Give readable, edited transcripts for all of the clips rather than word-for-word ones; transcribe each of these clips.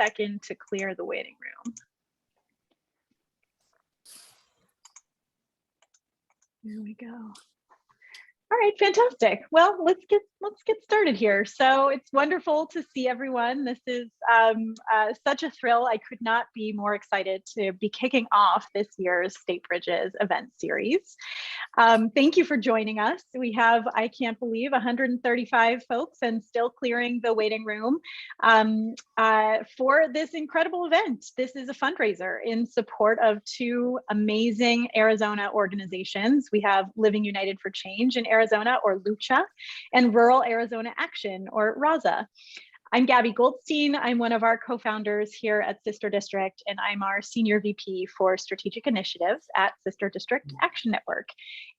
second to clear the waiting room. There we go. All right, fantastic. Well, let's get started here. So it's wonderful to see everyone. This is such a thrill. I could not be more excited to be kicking off this year's State Bridges event series. Thank you for joining us. We have, I can't believe, 135 folks and still clearing the waiting room for this incredible event. This is a fundraiser in support of two amazing Arizona organizations. We have Living United for Change in Arizona, or LUCHA, and Rural Arizona Action, or RAZA. I'm Gabby Goldstein. I'm one of our co-founders here at Sister District, and I'm our Senior VP for Strategic Initiatives at Sister District Action Network.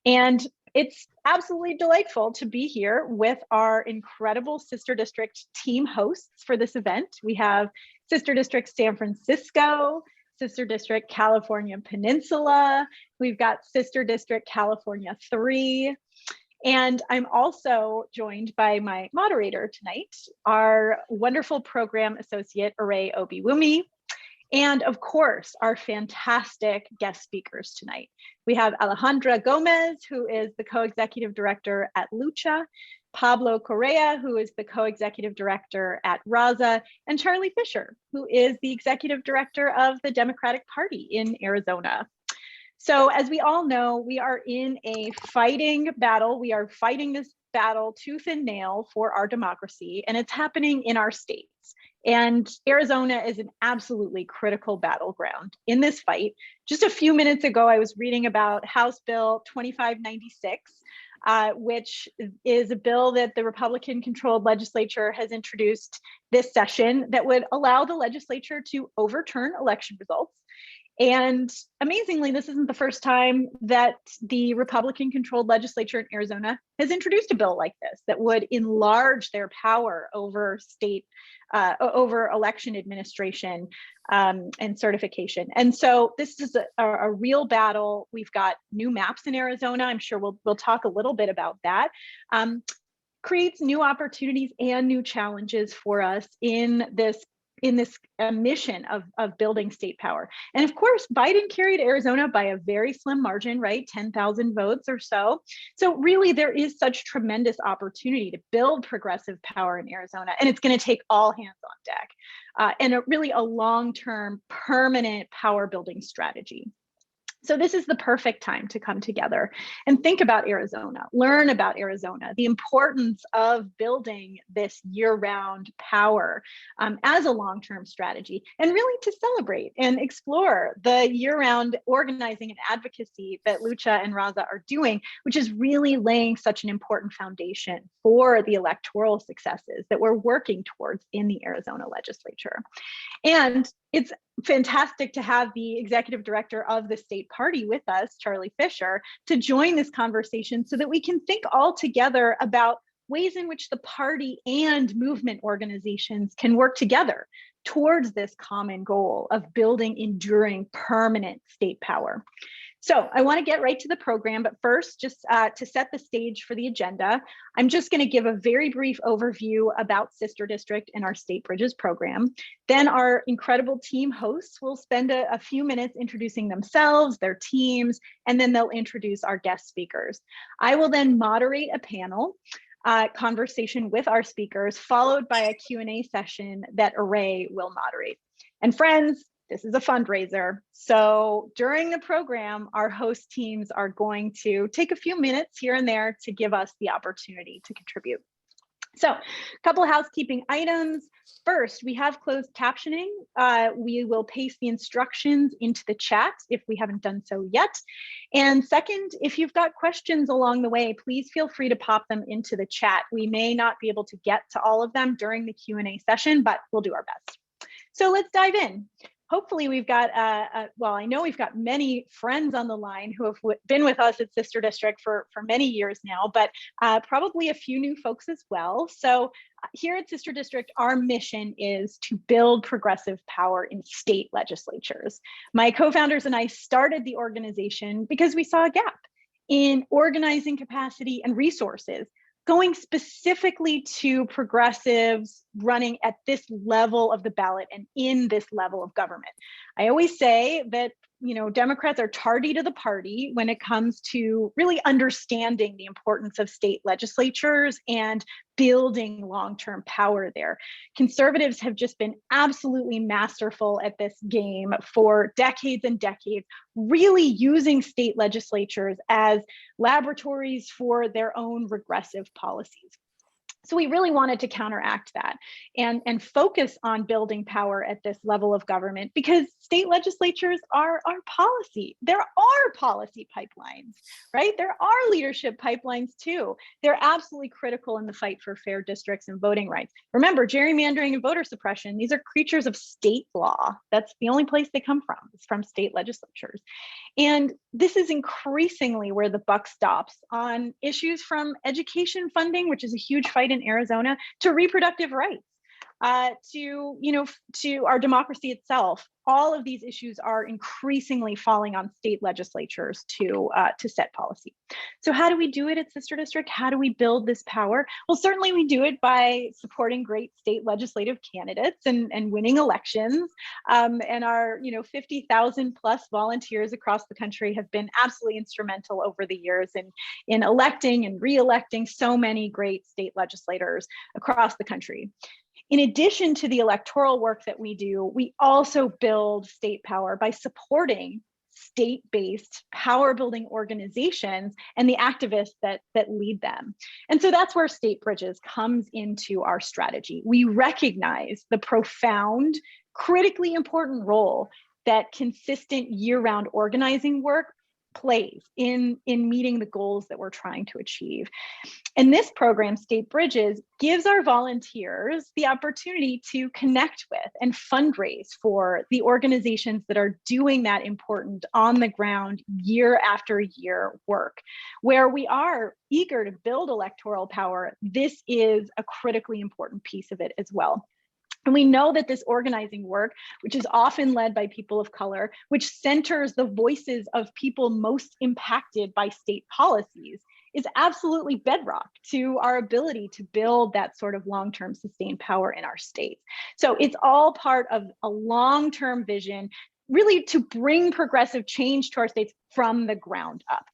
And it's absolutely delightful to be here with our incredible Sister District team hosts for this event. We have Sister District San Francisco, Sister District California Peninsula, we've got Sister District California 3, and I'm also joined by my moderator tonight, our wonderful program associate, Aray Obiwumi, and of course, our fantastic guest speakers tonight. We have Alejandra Gomez, who is the co-executive director at LUCHA, Pablo Correa, who is the co-executive director at RAZA, and Charlie Fisher, who is the executive director of the Democratic Party in Arizona. So as we all know, we are in a fighting battle. We are fighting this battle tooth and nail for our democracy, and it's happening in our states. And Arizona is an absolutely critical battleground in this fight. Just a few minutes ago, I was reading about House Bill 2596, which is a bill that the Republican-controlled legislature has introduced this session that would allow the legislature to overturn election results. And amazingly, this isn't the first time that the Republican-controlled legislature in Arizona has introduced a bill like this that would enlarge their power over over election administration and certification. And so this is a real battle. We've got new maps in Arizona. I'm sure we'll talk a little bit about that. Creates new opportunities and new challenges for us in this mission of building state power. And of course, Biden carried Arizona by a very slim margin, right? 10,000 votes or so. So really, there is such tremendous opportunity to build progressive power in Arizona. And it's going to take all hands on deck and really a long-term permanent power building strategy. So this is the perfect time to come together and think about Arizona, learn about Arizona, the importance of building this year-round power as a long-term strategy, and really to celebrate and explore the year-round organizing and advocacy that LUCHA and RAZA are doing, which is really laying such an important foundation for the electoral successes that we're working towards in the Arizona legislature. And it's fantastic to have the executive director of the state party with us, Charlie Fisher, to join this conversation so that we can think all together about ways in which the party and movement organizations can work together towards this common goal of building enduring, permanent state power. So I want to get right to the program, but first, just to set the stage for the agenda, I'm just going to give a very brief overview about Sister District and our State Bridges program. Then our incredible team hosts will spend a few minutes introducing themselves, their teams, and then they'll introduce our guest speakers. I will then moderate a panel conversation with our speakers, followed by a Q&A session that Aray will moderate. And friends, this is a fundraiser. So during the program, our host teams are going to take a few minutes here and there to give us the opportunity to contribute. So a couple of housekeeping items. First, we have closed captioning. We will paste the instructions into the chat if we haven't done so yet. And second, if you've got questions along the way, please feel free to pop them into the chat. We may not be able to get to all of them during the Q&A session, but we'll do our best. So let's dive in. Hopefully we've got, well, I know we've got many friends on the line who have been with us at Sister District for many years now, but probably a few new folks as well. So here at Sister District, our mission is to build progressive power in state legislatures. My co-founders and I started the organization because we saw a gap in organizing capacity and resources going specifically to progressives running at this level of the ballot and in this level of government. I always say that, you know, Democrats are tardy to the party when it comes to really understanding the importance of state legislatures and building long-term power there. Conservatives have just been absolutely masterful at this game for decades and decades, really using state legislatures as laboratories for their own regressive policies. So we really wanted to counteract that and focus on building power at this level of government, because state legislatures are policy. There are policy pipelines, right? There are leadership pipelines too. They're absolutely critical in the fight for fair districts and voting rights. Remember, gerrymandering and voter suppression, these are creatures of state law. That's the only place they come from. It's from state legislatures. And this is increasingly where the buck stops on issues from education funding, which is a huge fight in Arizona, to reproductive rights, to our democracy itself. All of these issues are increasingly falling on state legislatures to set policy. So how do we do it at Sister District? How do we build this power? Well, certainly we do it by supporting great state legislative candidates and winning elections. And our 50,000 plus volunteers across the country have been absolutely instrumental over the years in electing and re-electing so many great state legislators across the country. In addition to the electoral work that we do, we also build state power by supporting state-based power building organizations and the activists that lead them. And so that's where State Bridges comes into our strategy. We recognize the profound, critically important role that consistent year-round organizing work plays in meeting the goals that we're trying to achieve. And this program, State Bridges, gives our volunteers the opportunity to connect with and fundraise for the organizations that are doing that important on the ground year after year work. Where we are eager to build electoral power, this is a critically important piece of it as well. And we know that this organizing work, which is often led by people of color, which centers the voices of people most impacted by state policies, is absolutely bedrock to our ability to build that sort of long-term sustained power in our states. So it's all part of a long-term vision, really to bring progressive change to our states from the ground up.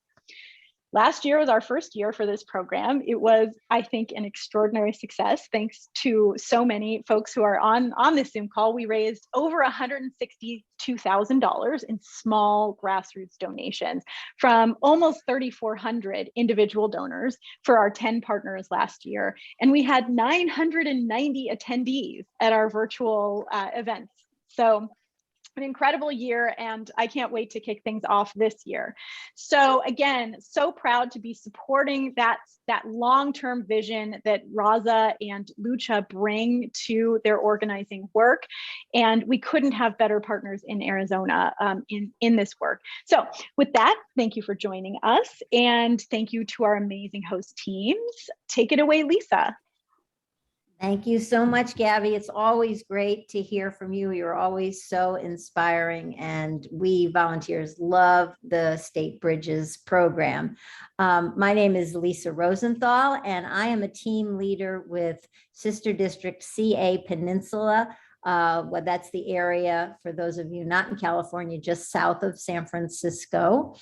Last year was our first year for this program. It was, I think, an extraordinary success. Thanks to so many folks who are on this Zoom call, we raised over $162,000 in small grassroots donations from almost 3,400 individual donors for our 10 partners last year. And we had 990 attendees at our virtual events. So an incredible year, and I can't wait to kick things off this year. So again, so proud to be supporting that long-term vision that RAZA and LUCHA bring to their organizing work. And we couldn't have better partners in Arizona in this work. So with that, thank you for joining us, and thank you to our amazing host teams. Take it away, Lisa. Thank you so much, Gabby. It's always great to hear from you. You're always so inspiring, and we volunteers love the State Bridges program. My name is Lisa Rosenthal, and I am a team leader with Sister District CA Peninsula. Well, that's the area, for those of you not in California, just south of San Francisco.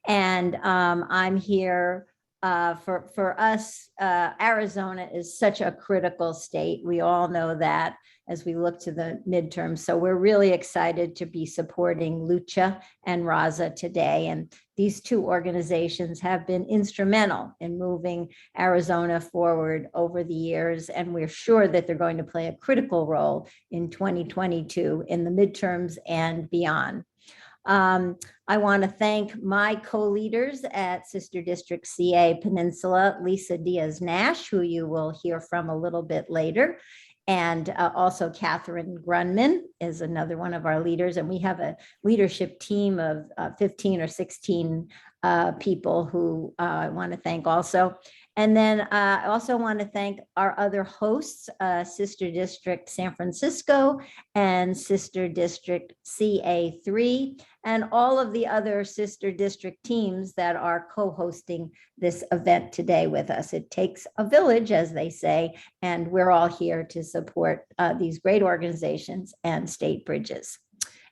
And I'm here for us. Arizona is such a critical state. We all know that as we look to the midterms. So we're really excited to be supporting LUCHA and RAZA today. And these two organizations have been instrumental in moving Arizona forward over the years. And we're sure that they're going to play a critical role in 2022 in the midterms and beyond. I want to thank my co-leaders at Sister District CA Peninsula, Lisa Diaz-Nash, who you will hear from a little bit later, and also Catherine Grunman is another one of our leaders. And we have a leadership team of 15 or 16 people who I want to thank also. And then I also want to thank our other hosts, Sister District San Francisco and Sister District CA3, and all of the other sister district teams that are co-hosting this event today with us. It takes a village, as they say, and we're all here to support these great organizations and state bridges.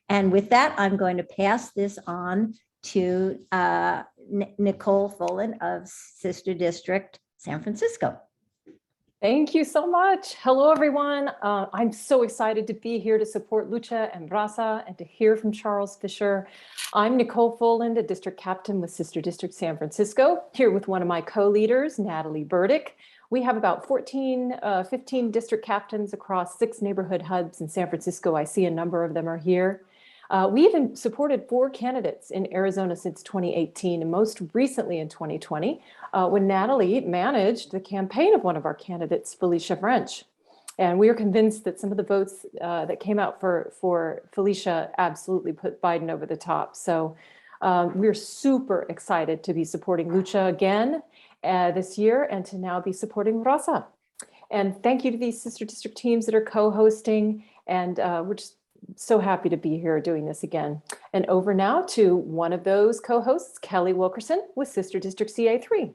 And with that, I'm going to pass this on to Nicole Folan of Sister District San Francisco. Thank you so much. Hello, everyone. I'm so excited to be here to support Lucha and RAZA and to hear from Charles Fisher. I'm Nicole Folan, the district captain with Sister District San Francisco, here with one of my co-leaders, Natalie Burdick. We have about 15 district captains across 6 neighborhood hubs in San Francisco. I see a number of them are here. We even supported 4 candidates in Arizona since 2018, and most recently in 2020, when Natalie managed the campaign of one of our candidates, Felicia French. And we are convinced that some of the votes that came out for Felicia absolutely put Biden over the top. So we're super excited to be supporting Lucha again this year and to now be supporting RAZA. And thank you to these sister district teams that are co-hosting, and we're just so happy to be here doing this again. And over now to one of those co-hosts, Kelly Wilkerson with Sister District CA3.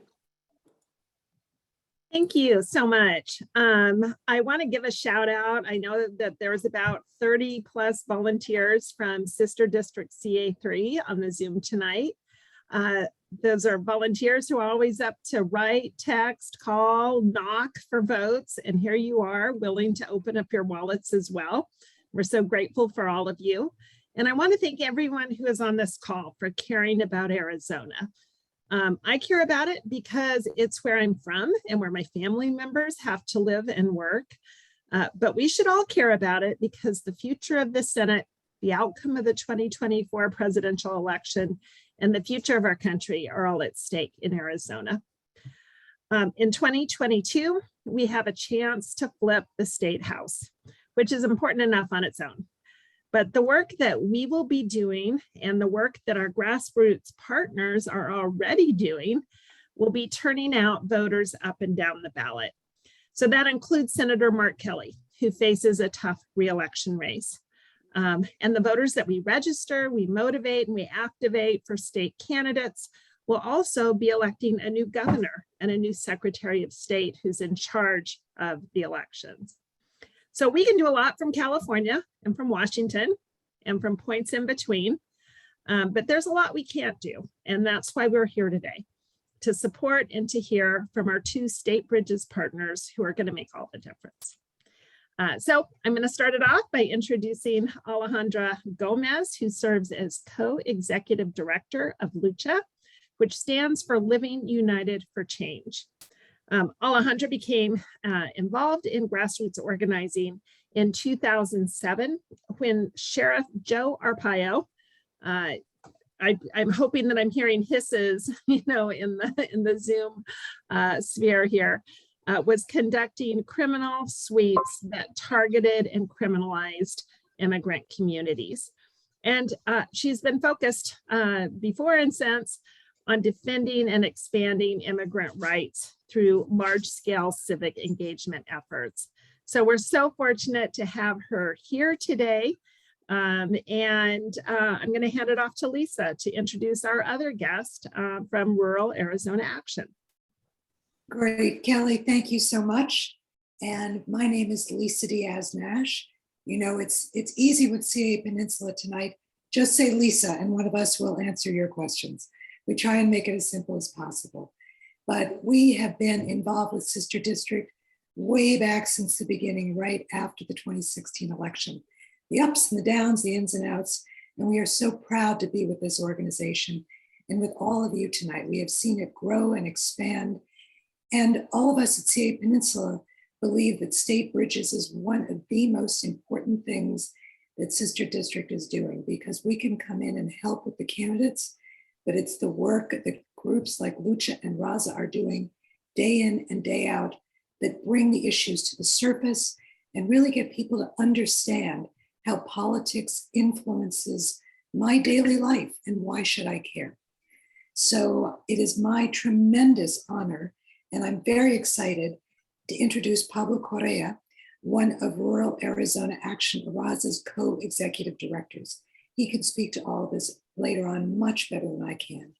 Thank you so much. I want to give a shout out. I know that there's about 30 plus volunteers from Sister District CA3 on the Zoom tonight. Those are volunteers who are always up to write, text, call, knock for votes. And here you are, willing to open up your wallets as well. We're so grateful for all of you. And I want to thank everyone who is on this call for caring about Arizona. I care about it because it's where I'm from and where my family members have to live and work. But we should all care about it because the future of the Senate, the outcome of the 2024 presidential election, and the future of our country are all at stake in Arizona. In 2022, we have a chance to flip the state house, which is important enough on its own. But the work that we will be doing and the work that our grassroots partners are already doing will be turning out voters up and down the ballot. So that includes Senator Mark Kelly, who faces a tough re-election race. And the voters that we register, we motivate, and we activate for state candidates will also be electing a new governor and a new Secretary of State who's in charge of the elections. So we can do a lot from California and from Washington and from points in between, but there's a lot we can't do. And that's why we're here today, to support and to hear from our 2 state bridges partners who are going to make all the difference. So I'm going to start it off by introducing Alejandra Gomez, who serves as co-executive director of LUCHA, which stands for Living United for Change. Alejandra became involved in grassroots organizing in 2007 when Sheriff Joe Arpaio, I'm hoping that I'm hearing hisses, in the Zoom sphere here, was conducting criminal sweeps that targeted and criminalized immigrant communities. And she's been focused before and since on defending and expanding immigrant rights through large-scale civic engagement efforts. So we're so fortunate to have her here today. I'm going to hand it off to Lisa to introduce our other guest from Rural Arizona Action. Great, Kelly, thank you so much. And my name is Lisa Diaz-Nash. You know, it's easy with CA Peninsula tonight. Just say Lisa and one of us will answer your questions. We try and make it as simple as possible. But we have been involved with Sister District way back since the beginning, right after the 2016 election. The ups and the downs, the ins and outs, and we are so proud to be with this organization and with all of you tonight. We have seen it grow and expand. And all of us at CA Peninsula believe that state bridges is one of the most important things that Sister District is doing, because we can come in and help with the candidates, but it's the work that groups like LUCHA and RAZA are doing day in and day out that bring the issues to the surface and really get people to understand how politics influences my daily life and why should I care. So it is my tremendous honor And I'm very excited to introduce Pablo Correa, one of Rural Arizona Action RAZA's co-executive directors. He can speak to all of this later on much better than I can.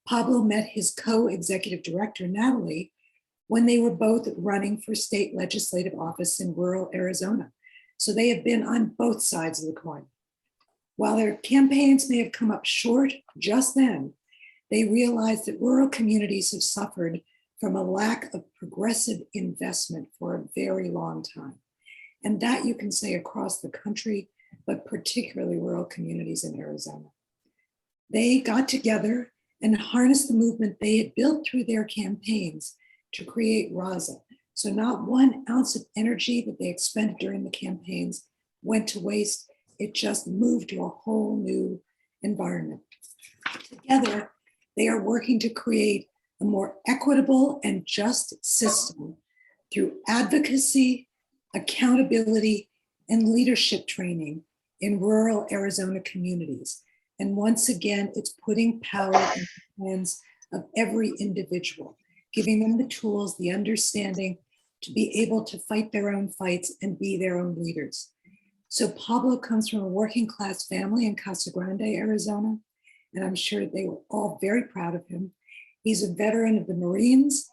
Pablo met his co-executive director, Natalie, when they were both running for state legislative office in rural Arizona. So they have been on both sides of the coin. While their campaigns may have come up short just then, they realized that rural communities have suffered from a lack of progressive investment for a very long time. And that you can say across the country, but particularly rural communities in Arizona. They got together and harnessed the movement they had built through their campaigns to create RAZA. So not 1 ounce of energy that they expended during the campaigns went to waste. It just moved to a whole new environment. Together, they are working to create a more equitable and just system through advocacy, accountability, and leadership training in rural Arizona communities. And once again, it's putting power in the hands of every individual, giving them the tools, the understanding to be able to fight their own fights and be their own leaders. So Pablo comes from a working class family in Casa Grande, Arizona, and I'm sure they were all very proud of him. He's a veteran of the Marines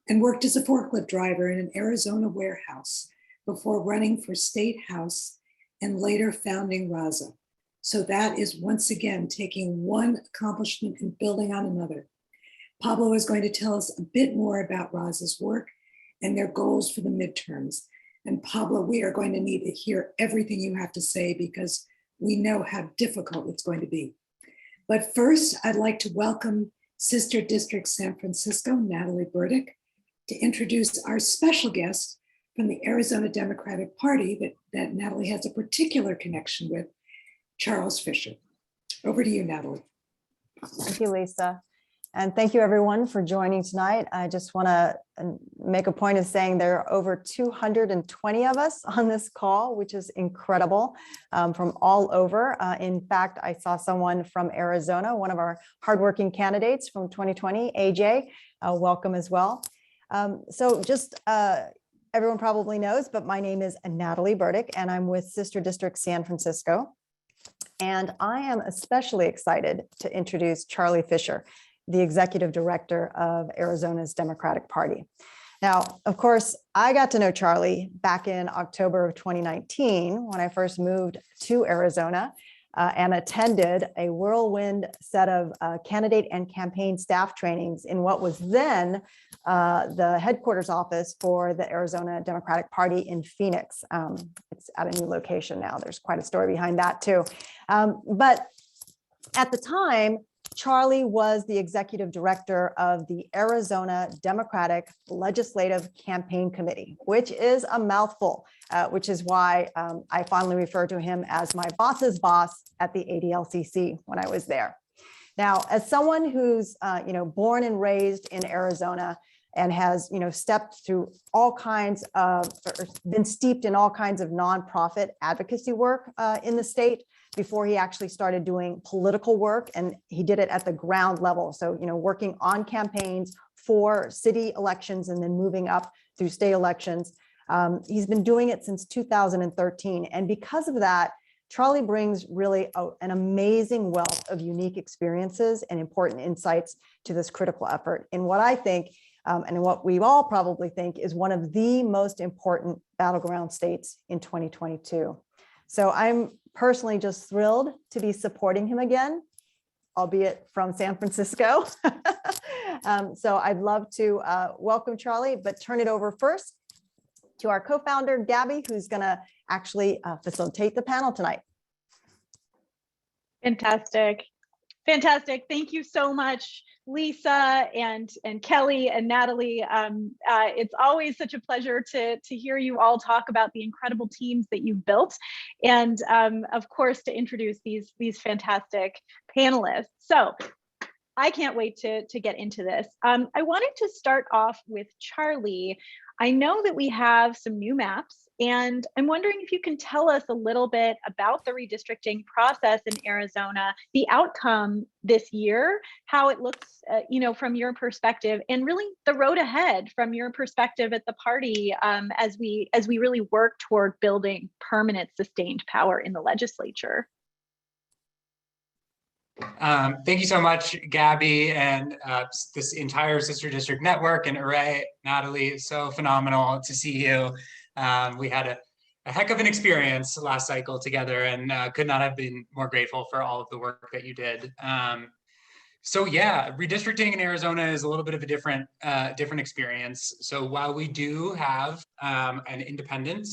and worked as a forklift driver in an Arizona warehouse before running for State House and later founding RAZA. So that is once again taking one accomplishment and building on another. Pablo is going to tell us a bit more about RAZA's work and their goals for the midterms. And Pablo, we are going to need to hear everything you have to say because we know how difficult it's going to be. But first, I'd like to welcome Sister District San Francisco, Natalie Burdick, to introduce our special guest from the Arizona Democratic Party that Natalie has a particular connection with, Charles Fisher. Over to you, Natalie. Thank you, Lisa. And thank you everyone for joining tonight. I just want to make a point of saying there are over 220 of us on this call, which is incredible, from all over. In fact, I saw someone from Arizona, one of our hardworking candidates from 2020, AJ, welcome as well. So just everyone probably knows, but my name is Natalie Burdick and I'm with Sister District San Francisco. And I am especially excited to introduce Charlie Fisher, the executive director of Arizona's Democratic Party. Now, of course, I got to know Charlie back in October of 2019 when I first moved to Arizona and attended a whirlwind set of candidate and campaign staff trainings in what was then the headquarters office for the Arizona Democratic Party in Phoenix. It's at a new location now. There's quite a story behind that too. But at the time, Charlie was the executive director of the Arizona Democratic Legislative Campaign Committee, which is a mouthful, which is why I fondly refer to him as my boss's boss at the ADLCC when I was there. Now, as someone who's born and raised in Arizona and has stepped through all kinds of, or been steeped in all kinds of nonprofit advocacy work in the state, before he actually started doing political work, and he did it at the ground level. So, working on campaigns for city elections and then moving up through state elections. He's been doing it since 2013. And because of that, Charlie brings really an amazing wealth of unique experiences and important insights to this critical effort in what I think, and what we all probably think is one of the most important battleground states in 2022. So I'm personally just thrilled to be supporting him again, albeit from San Francisco. So I'd love to welcome Charlie, but turn it over first to our co-founder, Gabby, who's gonna actually facilitate the panel tonight. Fantastic. Fantastic. Thank you so much, Lisa and Kelly and Natalie. It's always such a pleasure to hear you all talk about the incredible teams that you've built, and of course to introduce these fantastic panelists. So I can't wait to get into this. I wanted to start off with Charlie. I know that we have some new maps And I'm wondering if you can tell us a little bit about the redistricting process in Arizona, the outcome this year, how it looks, from your perspective, and really the road ahead from your perspective at the party, as we really work toward building permanent, sustained power in the legislature. Thank you so much, Gabby, and this entire Sister District Network, and Array, Natalie, so phenomenal to see you. We had a heck of an experience last cycle together, and could not have been more grateful for all of the work that you did. So yeah, redistricting in Arizona is a little bit of a different experience. So while we do have an independent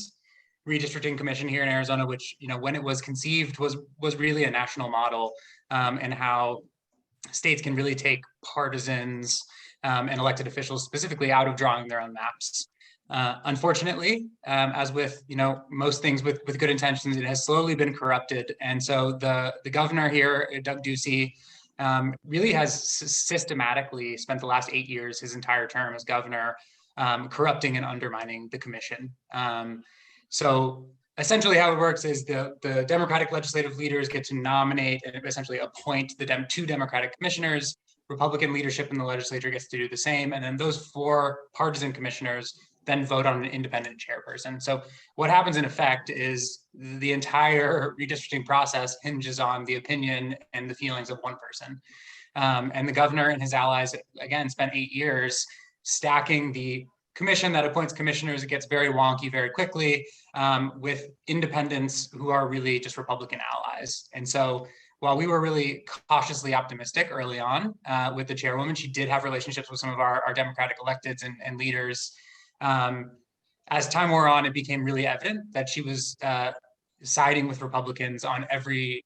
redistricting commission here in Arizona, which when it was conceived was really a national model, and how states can really take partisans and elected officials specifically out of drawing their own maps. Unfortunately, as with most things with good intentions, it has slowly been corrupted. And so the governor here, Doug Ducey, really has systematically spent the last 8 years, his entire term as governor, corrupting and undermining the commission. So essentially how it works is the Democratic legislative leaders get to nominate and essentially appoint the two Democratic commissioners. Republican leadership in the legislature gets to do the same. And then those 4 partisan commissioners then vote on an independent chairperson. So what happens in effect is the entire redistricting process hinges on the opinion and the feelings of one person. And the governor and his allies, again, spent 8 years stacking the commission that appoints commissioners. It gets very wonky very quickly, with independents who are really just Republican allies. And so while we were really cautiously optimistic early on with the chairwoman, she did have relationships with some of our Democratic electeds and leaders. As time wore on, it became really evident that she was siding with Republicans on every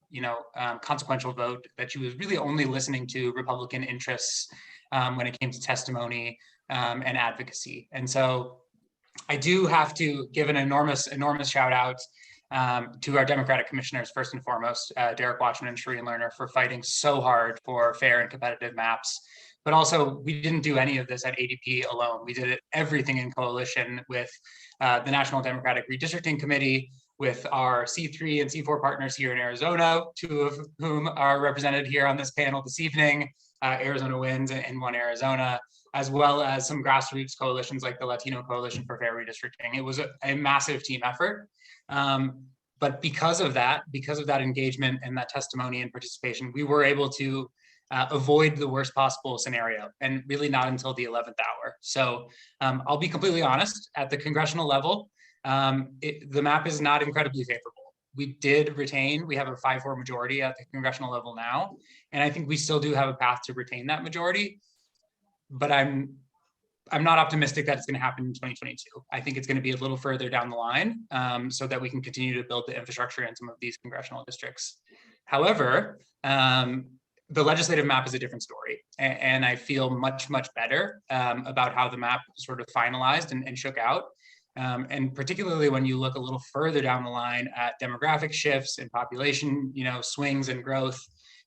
consequential vote, that she was really only listening to Republican interests when it came to testimony and advocacy. And so I do have to give an enormous shout out to our Democratic commissioners, first and foremost, Derek Watchman and Shireen Lerner, for fighting so hard for fair and competitive maps. But also, we didn't do any of this at ADP alone. We did everything in coalition with the National Democratic Redistricting Committee, with our C3 and C4 partners here in Arizona, 2 of whom are represented here on this panel this evening, Arizona Wins and One Arizona, as well as some grassroots coalitions like the Latino Coalition for Fair Redistricting. It was a massive team effort. But because of that engagement and that testimony and participation, we were able to avoid the worst possible scenario, and really not until the 11th hour. So I'll be completely honest, at the congressional level, the map is not incredibly favorable. We did retain, we have a 5-4 majority at the congressional level now, and I think we still do have a path to retain that majority, but I'm not optimistic that it's going to happen in 2022. I think it's going to be a little further down the line, so that we can continue to build the infrastructure in some of these congressional districts. However, the legislative map is a different story, and I feel much better about how the map sort of finalized and shook out. And particularly when you look a little further down the line at demographic shifts and population, swings and growth,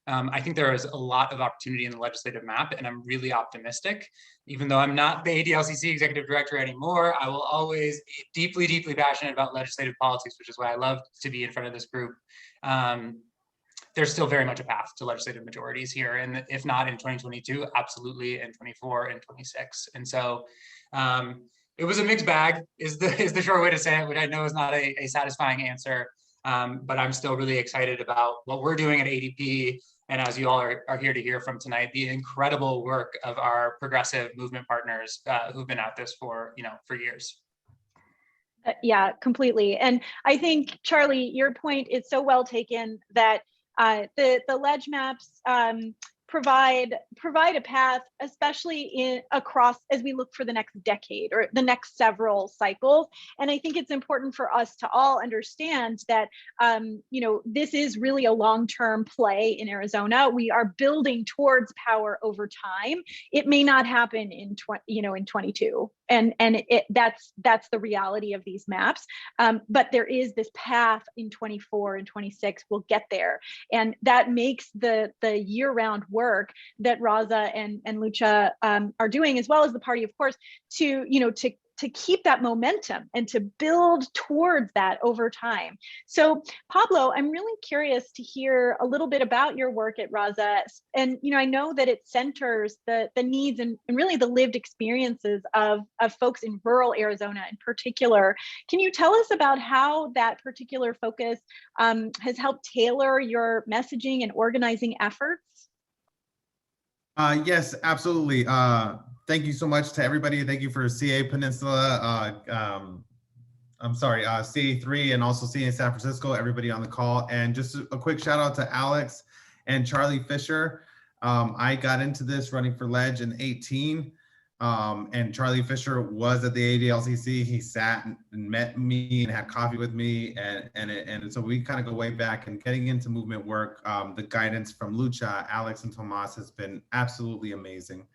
I think there is a lot of opportunity in the legislative map, and I'm really optimistic. Even though I'm not the ADLCC executive director anymore, I will always be deeply passionate about legislative politics, which is why I love to be in front of this group. There's still very much a path to legislative majorities here, and if not in 2022, absolutely in 24 and 26. And so it was a mixed bag is the short way to say it, which I know is not a satisfying answer, but I'm still really excited about what we're doing at ADP. And as you all are here to hear from tonight, the incredible work of our progressive movement partners who've been at this for years. Yeah, completely. And I think, Charlie, your point is so well taken that the ledge maps provide a path, especially across as we look for the next decade or the next several cycles. And I think it's important for us to all understand that this is really a long-term play in Arizona. We are building towards power over time. It may not happen in 22, and that's the reality of these maps. But there is this path in 24 and 26. We'll get there, and that makes the year-round work that RAZA and LUCHA are doing, as well as the party, of course, to to keep that momentum and to build towards that over time. So Pablo, I'm really curious to hear a little bit about your work at RAZA. And I know that it centers the needs and really the lived experiences of folks in rural Arizona in particular. Can you tell us about how that particular focus has helped tailor your messaging and organizing efforts? Yes, absolutely. Thank you so much to everybody. Thank you for CA Peninsula, CA3 and also CA San Francisco, everybody on the call. And just a quick shout out to Alex and Charlie Fisher. I got into this running for Ledge in 2018. And Charlie Fisher was at the ADLCC. He sat and met me and had coffee with me. And so we kind of go way back, and getting into movement work. The guidance from Lucha, Alex and Tomas has been absolutely amazing.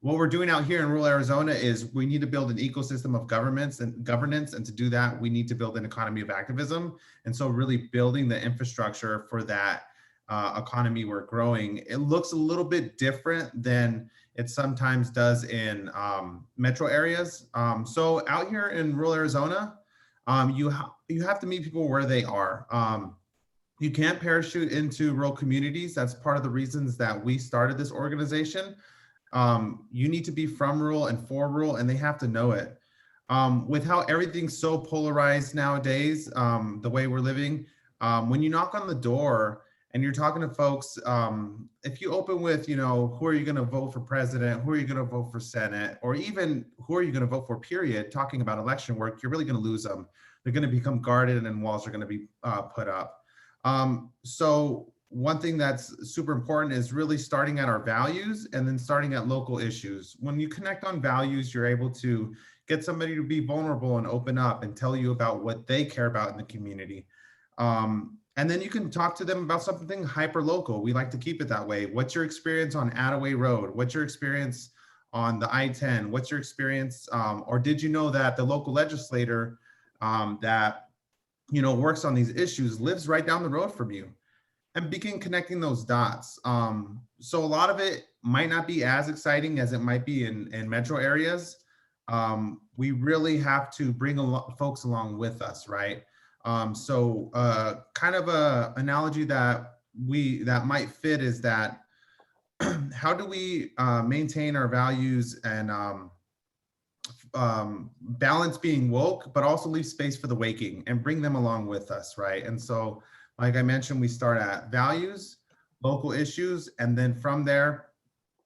What we're doing out here in rural Arizona is we need to build an ecosystem of governance. And to do that, we need to build an economy of activism. And so really building the infrastructure for that economy we're growing. It looks a little bit different than it sometimes does in metro areas. So out here in rural Arizona, you have to meet people where they are. You can't parachute into rural communities. That's part of the reasons that we started this organization. You need to be from rural and for rural, and they have to know it. With how everything's so polarized nowadays, the way we're living, when you knock on the door and you're talking to folks, if you open with, who are you going to vote for president? Who are you going to vote for Senate? Or even who are you going to vote for, period, talking about election work, you're really going to lose them. They're going to become guarded and walls are going to be put up. So one thing that's super important is really starting at our values and then starting at local issues. When you connect on values, you're able to get somebody to be vulnerable and open up and tell you about what they care about in the community. And then you can talk to them about something hyper local. We like to keep it that way. What's your experience on Attaway Road? What's your experience on the I-10? What's your experience? Or did you know that the local legislator that works on these issues lives right down the road from you? And begin connecting those dots. So a lot of it might not be as exciting as it might be in metro areas. We really have to bring folks along with us, right? So kind of a analogy that might fit is that how do we maintain our values and balance being woke, but also leave space for the waking and bring them along with us, right? And so, like I mentioned, we start at values, local issues, and then from there,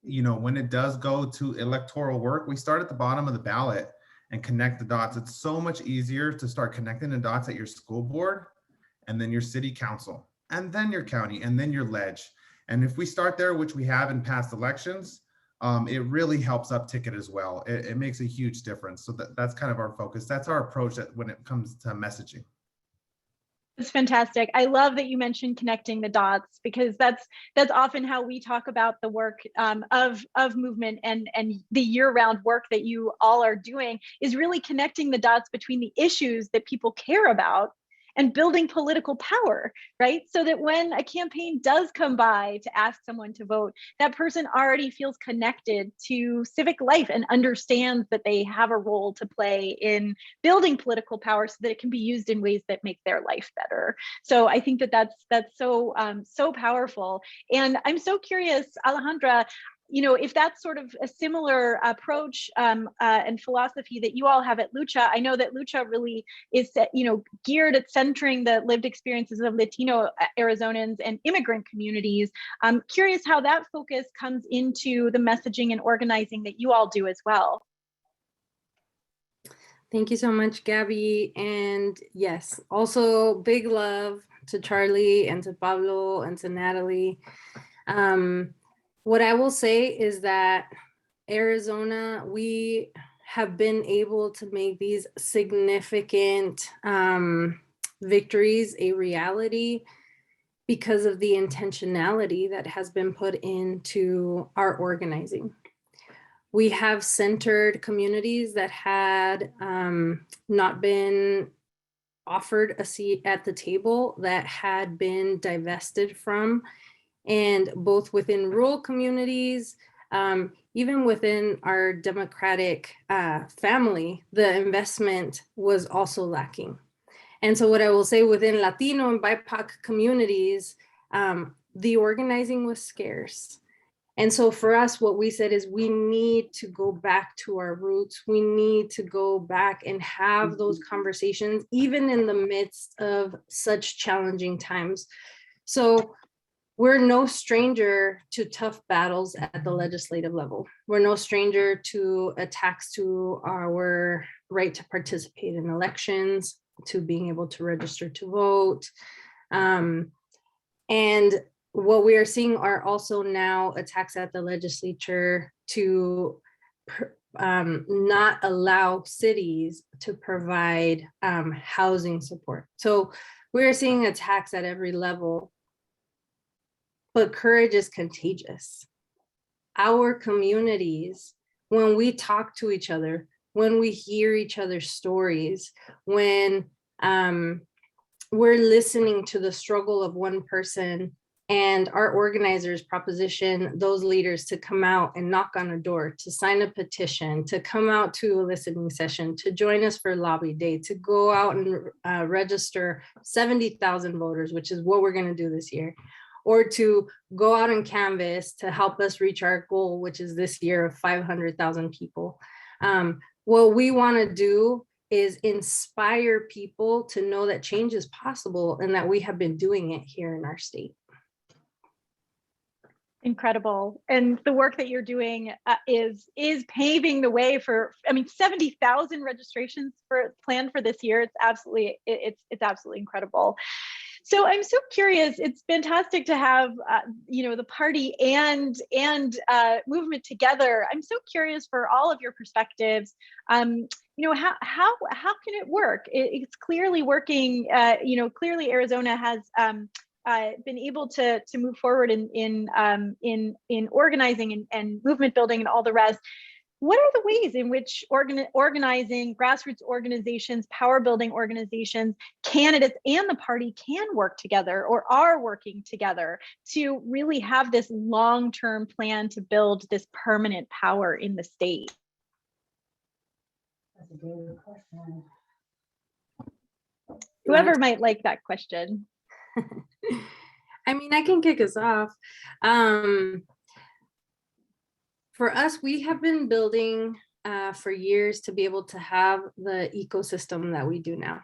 when it does go to electoral work, we start at the bottom of the ballot and connect the dots. It's so much easier to start connecting the dots at your school board, and then your city council, and then your county, and then your ledge. And if we start there, which we have in past elections, it really helps uptick it as well. It makes a huge difference. So that's kind of our focus. That's our approach when it comes to messaging. It's fantastic. I love that you mentioned connecting the dots, because that's often how we talk about the work of movement and the year-round work that you all are doing, is really connecting the dots between the issues that people care about and building political power, right? So that when a campaign does come by to ask someone to vote, that person already feels connected to civic life and understands that they have a role to play in building political power so that it can be used in ways that make their life better. So I think that that's so powerful. And I'm so curious, Alejandra, if that's sort of a similar approach and philosophy that you all have at Lucha. I know that Lucha really is, geared at centering the lived experiences of Latino Arizonans and immigrant communities. I'm curious how that focus comes into the messaging and organizing that you all do as well. Thank you so much, Gabby. And yes, also big love to Charlie and to Pablo and to Natalie. What I will say is that Arizona, we have been able to make these significant victories a reality because of the intentionality that has been put into our organizing. We have centered communities that had not been offered a seat at the table, that had been divested from. And both within rural communities, Even within our Democratic family, the investment was also lacking. And so what I will say, within Latino and BIPOC communities, the organizing was scarce. And so for us, what we said is we need to go back to our roots. We need to go back and have those conversations, even in the midst of such challenging times. So we're no stranger to tough battles at the legislative level. We're no stranger to attacks to our right to participate in elections, to being able to register to vote. And what we are seeing are also now attacks at the legislature to not allow cities to provide housing support. So we're seeing attacks at every level, but courage is contagious. Our communities, when we talk to each other, when we hear each other's stories, when we're listening to the struggle of one person, and our organizers proposition those leaders to come out and knock on a door, to sign a petition, to come out to a listening session, to join us for lobby day, to go out and register 70,000 voters, which is what we're going to do this year, or to go out and canvass to help us reach our goal, which is this year of 500,000 people. What we want to do is inspire people to know that change is possible and that we have been doing it here in our state. Incredible. And the work that you're doing is paving the way for, I mean, 70,000 registrations planned for this year. It's absolutely incredible. So I'm so curious. It's fantastic to have the party and movement together. I'm so curious for all of your perspectives. How can it work? It's clearly working. Clearly Arizona has been able to move forward in organizing and movement building and all the rest. What are the ways in which organizing, grassroots organizations, power building organizations, candidates, and the party can work together or are working together to really have this long-term plan to build this permanent power in the state? That's a good question. Whoever might like that question. I mean, I can kick us off. For us, we have been building for years to be able to have the ecosystem that we do now,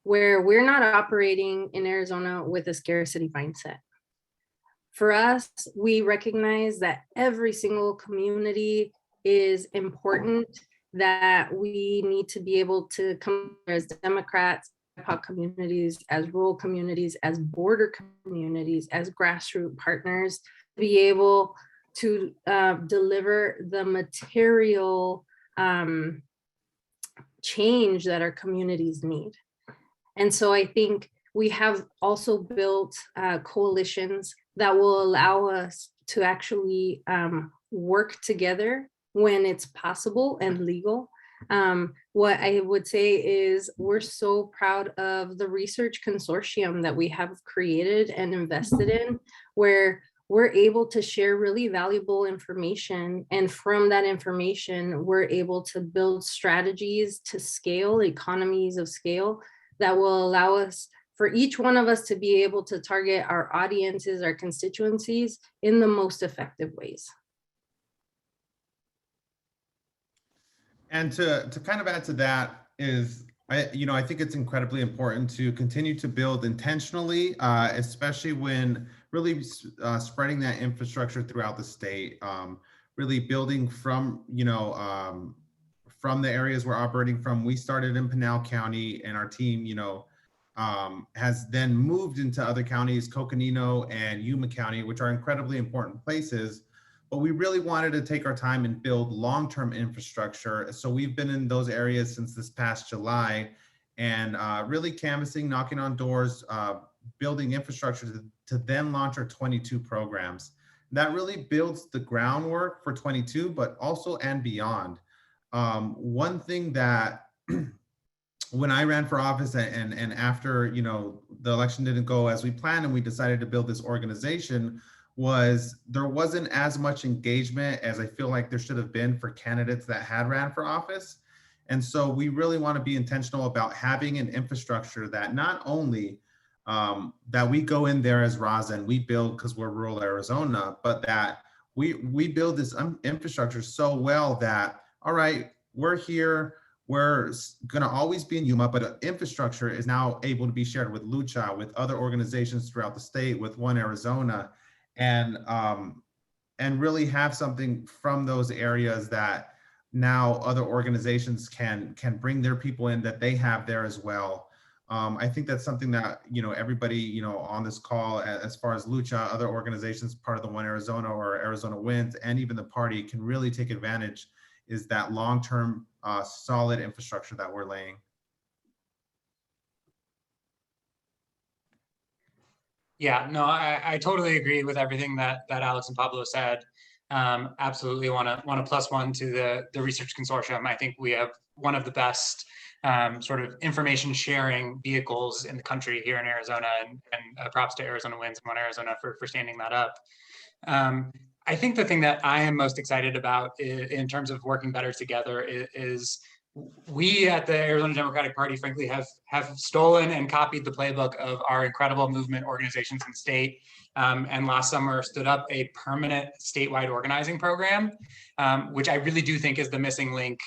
where we're not operating in Arizona with a scarcity mindset. For us, we recognize that every single community is important, that we need to be able to come as Democrats, BIPOC communities, as rural communities, as border communities, as grassroots partners, to be able to deliver the material change that our communities need. And so I think we have also built coalitions that will allow us to actually work together when it's possible and legal. What I would say is we're so proud of the research consortium that we have created and invested in, where we're able to share really valuable information. And from that information, we're able to build strategies to scale, economies of scale, that will allow us, for each one of us, to be able to target our audiences, our constituencies in the most effective ways. And to kind of add to that is, I think it's incredibly important to continue to build intentionally, especially when really spreading that infrastructure throughout the state, really building from the areas we're operating from. We started in Pinal County, and our team, has then moved into other counties, Coconino and Yuma County, which are incredibly important places. But we really wanted to take our time and build long-term infrastructure. So we've been in those areas since this past July, and really canvassing, knocking on doors, building infrastructure to then launch our 22 programs. That really builds the groundwork for 22, but also and beyond. One thing that when I ran for office and after the election didn't go as we planned and we decided to build this organization, was there wasn't as much engagement as I feel like there should have been for candidates that had ran for office. And so we really want to be intentional about having an infrastructure that not only that we go in there as RAZA and we build because we're rural Arizona, but that we build this infrastructure so well that, all right, we're here, we're going to always be in Yuma, but infrastructure is now able to be shared with LUCHA, with other organizations throughout the state, with One Arizona, and really have something from those areas that now other organizations can bring their people in that they have there as well. I think that's something that, everybody, on this call, as far as LUCHA, other organizations, part of the One Arizona or Arizona Wins, and even the party can really take advantage, is that long-term solid infrastructure that we're laying. Yeah, no, I totally agree with everything that Alex and Pablo said. Absolutely want to plus one to the research consortium. I think we have one of the best sort of information sharing vehicles in the country here in Arizona, and props to Arizona Wins and One Arizona for standing that up. I think the thing that I am most excited about in terms of working better together is we at the Arizona Democratic Party, frankly, have stolen and copied the playbook of our incredible movement organizations in the state. And last summer stood up a permanent statewide organizing program, which I really do think is the missing link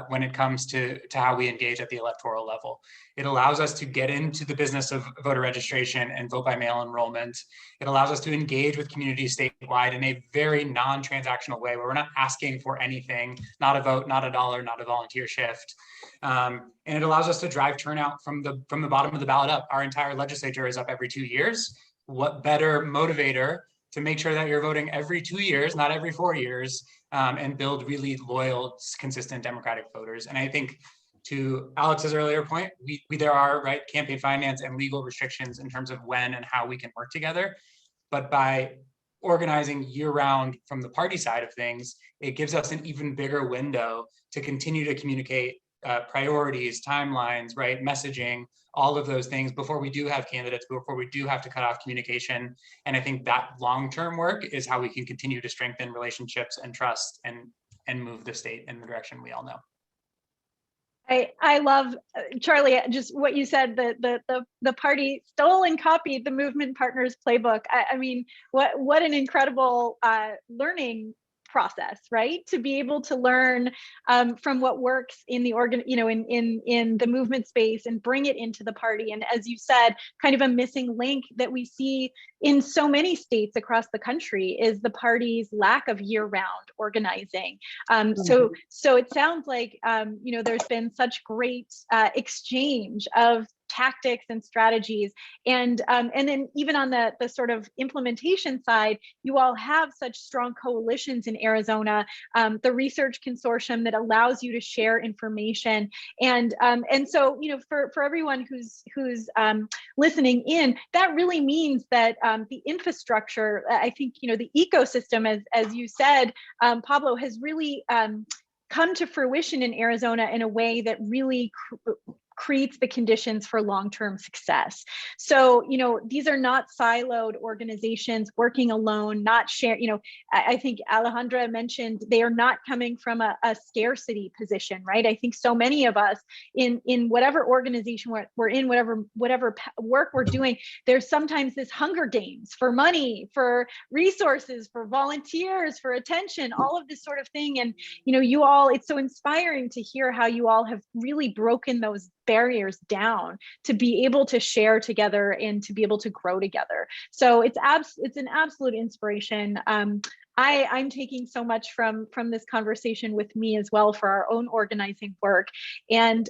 when it comes to how we engage at the electoral level. It allows us to get into the business of voter registration and vote by mail enrollment. It allows us to engage with communities statewide in a very non-transactional way where we're not asking for anything, not a vote, not a dollar, not a volunteer shift. And it allows us to drive turnout from the bottom of the ballot up. Our entire legislature is up every 2 years. What better motivator to make sure that you're voting every 2 years, not every 4 years, and build really loyal, consistent Democratic voters. And I think to Alex's earlier point, there are campaign finance and legal restrictions in terms of when and how we can work together. But by organizing year round from the party side of things, it gives us an even bigger window to continue to communicate priorities, timelines, messaging, all of those things before we do have candidates, before we do have to cut off communication. And I think that long-term work is how we can continue to strengthen relationships and trust and move the state in the direction we all know. I love, Charlie, just what you said, the party stole and copied the movement partners playbook. I mean, what an incredible learning process, right? To be able to learn from what works in the in the movement space and bring it into the party. And as you said, kind of a missing link that we see in so many states across the country is the party's lack of year-round organizing. So it sounds like there's been such great exchange of tactics and strategies, and then even on the sort of implementation side, you all have such strong coalitions in Arizona, the research consortium that allows you to share information, and so for everyone who's listening in, that really means that the infrastructure, I think the ecosystem, as you said, Pablo, has really come to fruition in Arizona in a way that really creates the conditions for long-term success. So, these are not siloed organizations working alone, not share, I think Alejandra mentioned they are not coming from a scarcity position, right? I think so many of us in whatever organization we're in, whatever work we're doing, there's sometimes this hunger games for money, for resources, for volunteers, for attention, all of this sort of thing. And, you all, it's so inspiring to hear how you all have really broken those barriers down to be able to share together and to be able to grow together. So it's an absolute inspiration. I'm taking so much from this conversation with me as well for our own organizing work. And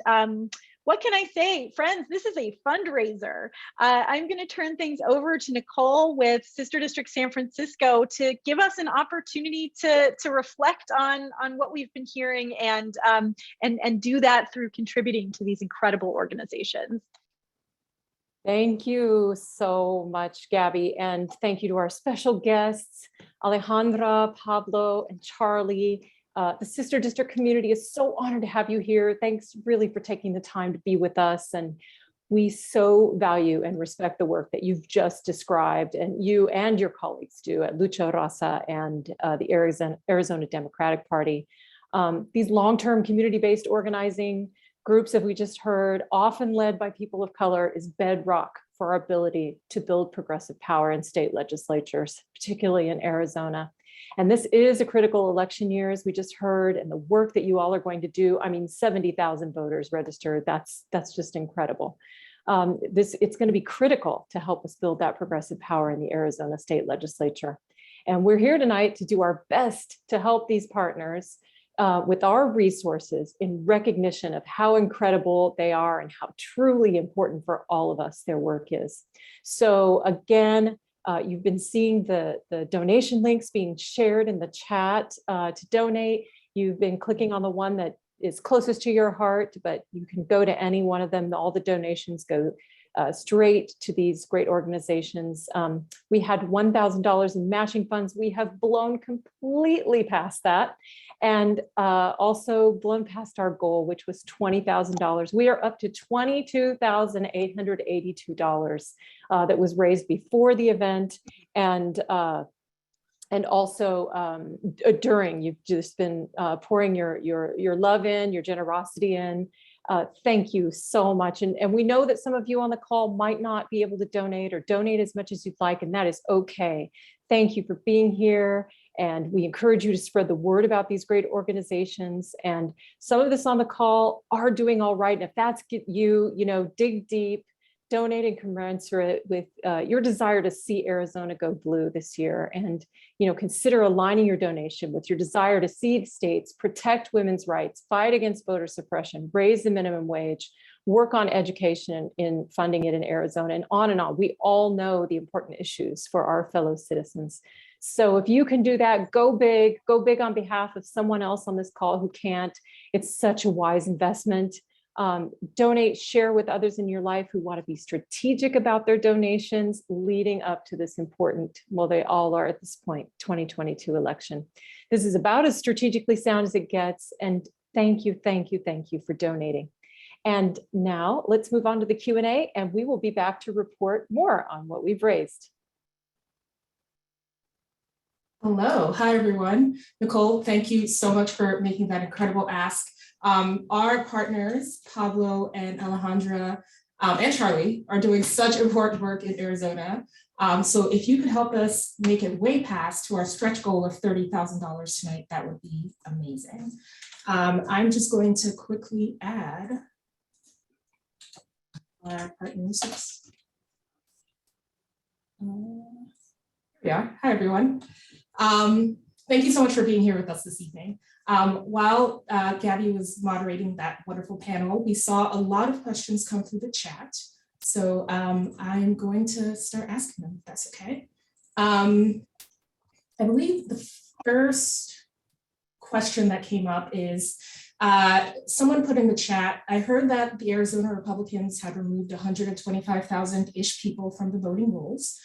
what can I say, friends? This is a fundraiser. I'm going to turn things over to Nicole with Sister District San Francisco to give us an opportunity to reflect on what we've been hearing and do that through contributing to these incredible organizations. Thank you so much, Gabby. And thank you to our special guests, Alejandra, Pablo, and Charlie. The Sister District community is so honored to have you here. Thanks really for taking the time to be with us. And We so value and respect the work that you've just described, and you and your colleagues do at LUCHA, RAZA, and the Arizona Democratic Party. These long-term community-based organizing groups, as we just heard, often led by people of color, is bedrock for our ability to build progressive power in state legislatures, particularly in Arizona. And this is a critical election year, as we just heard, and the work that you all are going to do. I mean, 70,000 voters registered. That's just incredible. It's going to be critical to help us build that progressive power in the Arizona state legislature. And we're here tonight to do our best to help these partners with our resources in recognition of how incredible they are and how truly important for all of us their work is. So again, you've been seeing the donation links being shared in the chat to donate. You've been clicking on the one that is closest to your heart, but you can go to any one of them. All the donations go straight to these great organizations. We had $1,000 in matching funds. We have blown completely past that, and also blown past our goal, which was $20,000. We are up to $22,882 that was raised before the event, and also during. You've just been pouring your love in, your generosity in. Thank you so much. And we know that some of you on the call might not be able to donate or donate as much as you'd like, and that is okay. Thank you for being here. And we encourage you to spread the word about these great organizations. And some of us on the call are doing all right. And if that's you, dig deep, donating commensurate with your desire to see Arizona go blue this year. And, consider aligning your donation with your desire to see the states protect women's rights, fight against voter suppression, raise the minimum wage, work on education in funding it in Arizona, and on and on. We all know the important issues for our fellow citizens. So if you can do that, go big on behalf of someone else on this call who can't. It's such a wise investment. Donate, share with others in your life who want to be strategic about their donations leading up to this important, well, they all are at this point, 2022 election. This is about as strategically sound as it gets. And thank you for donating. And now let's move on to the Q&A, and we will be back to report more on what we've raised. Hello, hi everyone. Nicole, thank you so much for making that incredible ask. Our partners, Pablo and Alejandra and Charlie, are doing such important work in Arizona. So if you could help us make it way past to our stretch goal of $30,000 tonight, that would be amazing. I'm just going to quickly add our partners. Yeah, hi everyone. Thank you so much for being here with us this evening. While Gabby was moderating that wonderful panel, we saw a lot of questions come through the chat. So I'm going to start asking them, if that's okay. I believe the first question that came up is, someone put in the chat, I heard that the Arizona Republicans had removed 125,000-ish people from the voting rolls.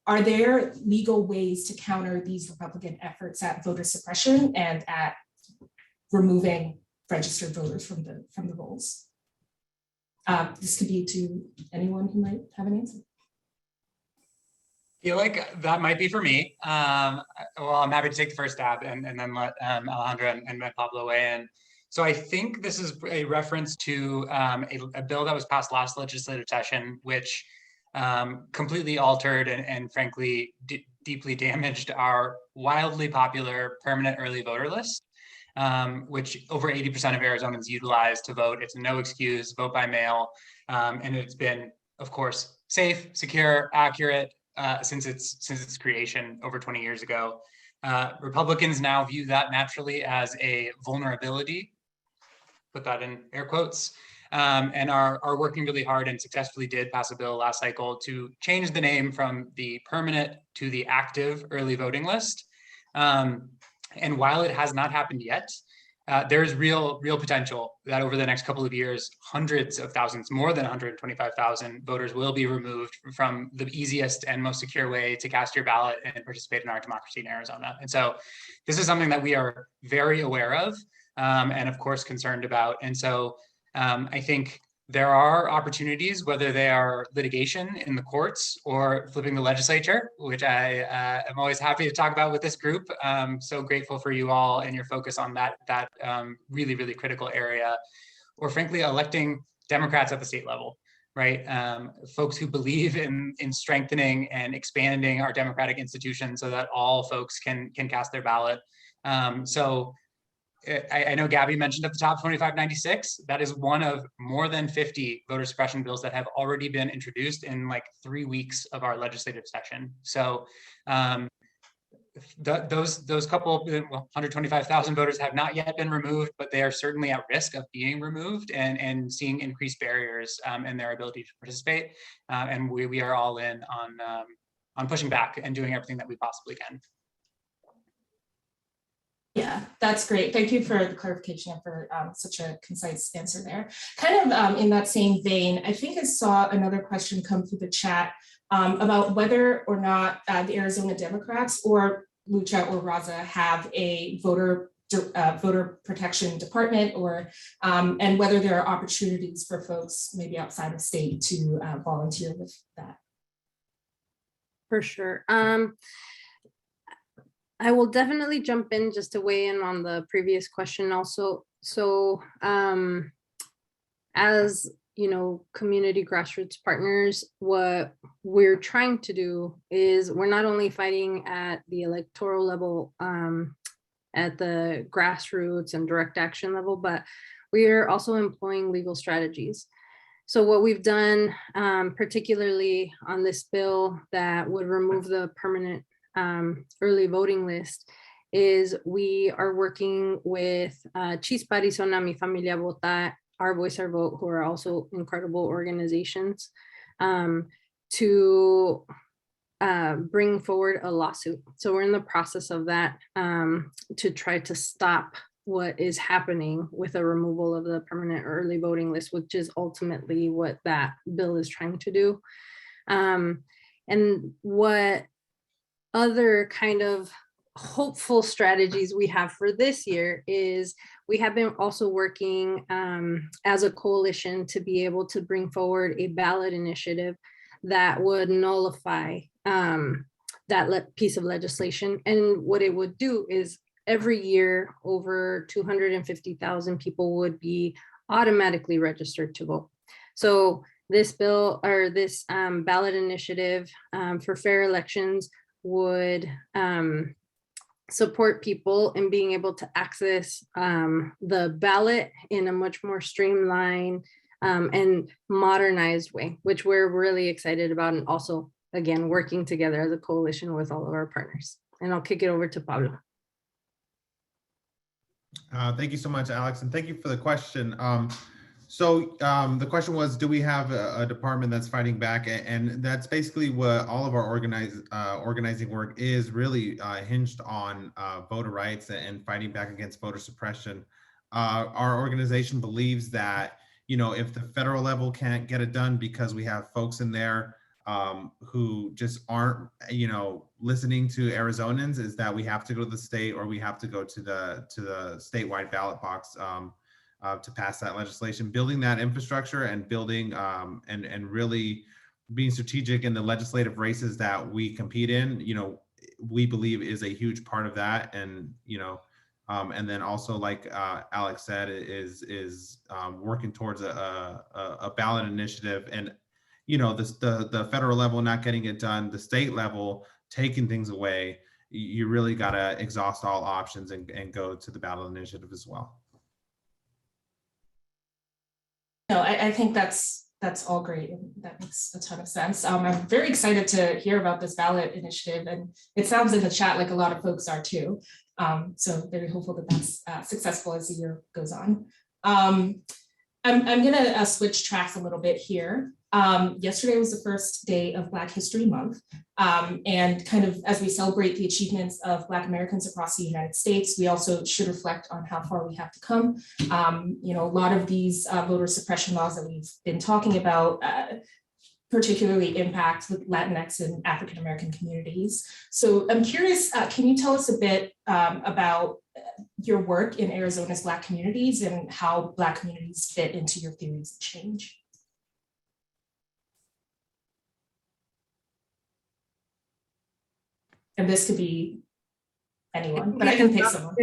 Are there legal ways to counter these Republican efforts at voter suppression and at removing registered voters from the rolls? This could be to anyone who might have an answer. I feel like that might be for me. Well, I'm happy to take the first stab and then let Alejandra and Pablo weigh in. So I think this is a reference to a bill that was passed last legislative session, which completely altered and frankly deeply damaged our wildly popular permanent early voter list, which over 80% of Arizonans utilize to vote. It's a no excuse, vote by mail, and it's been, of course, safe, secure, accurate since its creation over 20 years ago. Republicans now view that naturally as a vulnerability, put that in air quotes, and are working really hard and successfully did pass a bill last cycle to change the name from the permanent to the active early voting list. And while it has not happened yet, there's real potential that over the next couple of years, hundreds of thousands, more than 125,000 voters will be removed from the easiest and most secure way to cast your ballot and participate in our democracy in Arizona. And so this is something that we are very aware of and of course concerned about. And so I think there are opportunities, whether they are litigation in the courts or flipping the legislature, which I am always happy to talk about with this group. So grateful for you all and your focus on that really, really critical area, or frankly, electing Democrats at the state level, right? Folks who believe in strengthening and expanding our democratic institutions so that all folks can cast their ballot. So I know Gabby mentioned at the top 2596. That is one of more than 50 voter suppression bills that have already been introduced in like 3 weeks of our legislative session. So those couple, 125,000 voters have not yet been removed, but they are certainly at risk of being removed and seeing increased barriers in their ability to participate. And we are all in on pushing back and doing everything that we possibly can. Yeah, that's great. Thank you for the clarification and for such a concise answer there. Kind of in that same vein, I think I saw another question come through the chat about whether or not the Arizona Democrats or LUCHA or RAZA have a voter protection department, or and whether there are opportunities for folks maybe outside of state to volunteer with that. For sure. I will definitely jump in just to weigh in on the previous question also. So as you know, community grassroots partners, what we're trying to do is we're not only fighting at the electoral level, at the grassroots and direct action level, but we are also employing legal strategies. So what we've done, particularly on this bill that would remove the permanent early voting list, is we are working with Chispa Arizona, Mi Familia Vota, Our Voice, Our Vote, who are also incredible organizations, to bring forward a lawsuit. So we're in the process of that to try to stop what is happening with a removal of the permanent early voting list, which is ultimately what that bill is trying to do. And what other kind of hopeful strategies we have for this year is we have been also working as a coalition to be able to bring forward a ballot initiative that would nullify that piece of legislation. And what it would do is every year over 250,000 people would be automatically registered to vote. So this bill, or this ballot initiative for fair elections, would support people in being able to access the ballot in a much more streamlined and modernized way, which we're really excited about, and also, again, working together as a coalition with all of our partners. And I'll kick it over to Pablo. Thank you so much, Alex, and thank you for the question. So the question was, do we have a department that's fighting back? And that's basically what all of our organizing work is really hinged on voter rights and fighting back against voter suppression. Our organization believes that, you know, if the federal level can't get it done because we have folks in there who just aren't, you know, listening to Arizonans, is that we have to go to the state, or we have to go to the statewide ballot box to pass that legislation. Building that infrastructure and building and really being strategic in the legislative races that we compete in, you know, we believe is a huge part of that. And, you know, and then also, like Alex said, is working towards a ballot initiative. And, you know, the federal level not getting it done, the state level taking things away, you really got to exhaust all options and go to the ballot initiative as well. No, I think that's all great. And that makes a ton of sense. I'm very excited to hear about this ballot initiative, and it sounds in the chat like a lot of folks are too. So very hopeful that that's successful as the year goes on. I'm gonna switch tracks a little bit here. Yesterday was the first day of Black History Month, and kind of as we celebrate the achievements of Black Americans across the United States, we also should reflect on how far we have to come. You know, a lot of these voter suppression laws that we've been talking about particularly impact with Latinx and African American communities. So I'm curious, can you tell us a bit about your work in Arizona's Black communities and how Black communities fit into your theories of change. And this could be anyone, but I can pick someone.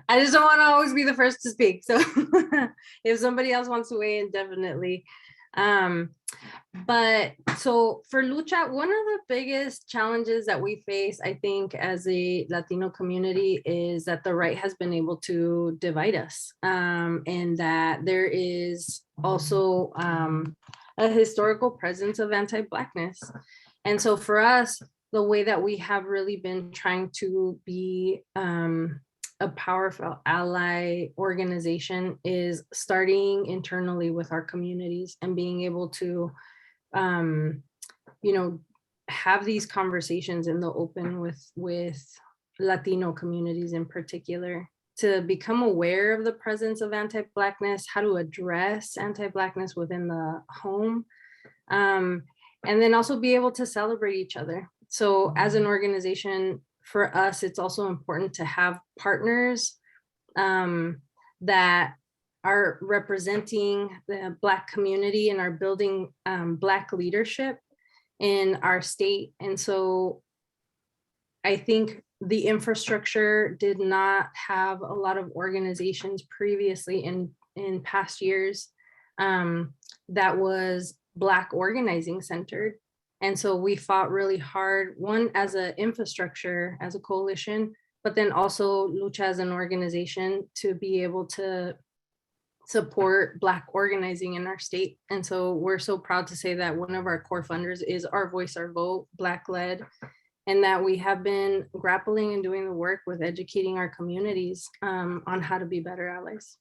I just don't want to always be the first to speak. So if somebody else wants to weigh in, definitely. But so for Lucha, one of the biggest challenges that we face, I think, as a Latino community is that the right has been able to divide us, and that there is also a historical presence of anti-Blackness. And so for us, the way that we have really been trying to be a powerful ally organization is starting internally with our communities and being able to, you know, have these conversations in the open with Latino communities in particular, to become aware of the presence of anti-Blackness, how to address anti-Blackness within the home, and then also be able to celebrate each other. So as an organization, for us, it's also important to have partners that are representing the Black community and are building Black leadership in our state. And so I think the infrastructure did not have a lot of organizations previously in past years that was Black organizing centered. And so we fought really hard, one as an infrastructure, as a coalition, but then also Lucha as an organization to be able to support Black organizing in our state. And so we're so proud to say that one of our core funders is Our Voice, Our Vote, Black led, and that we have been grappling and doing the work with educating our communities on how to be better allies.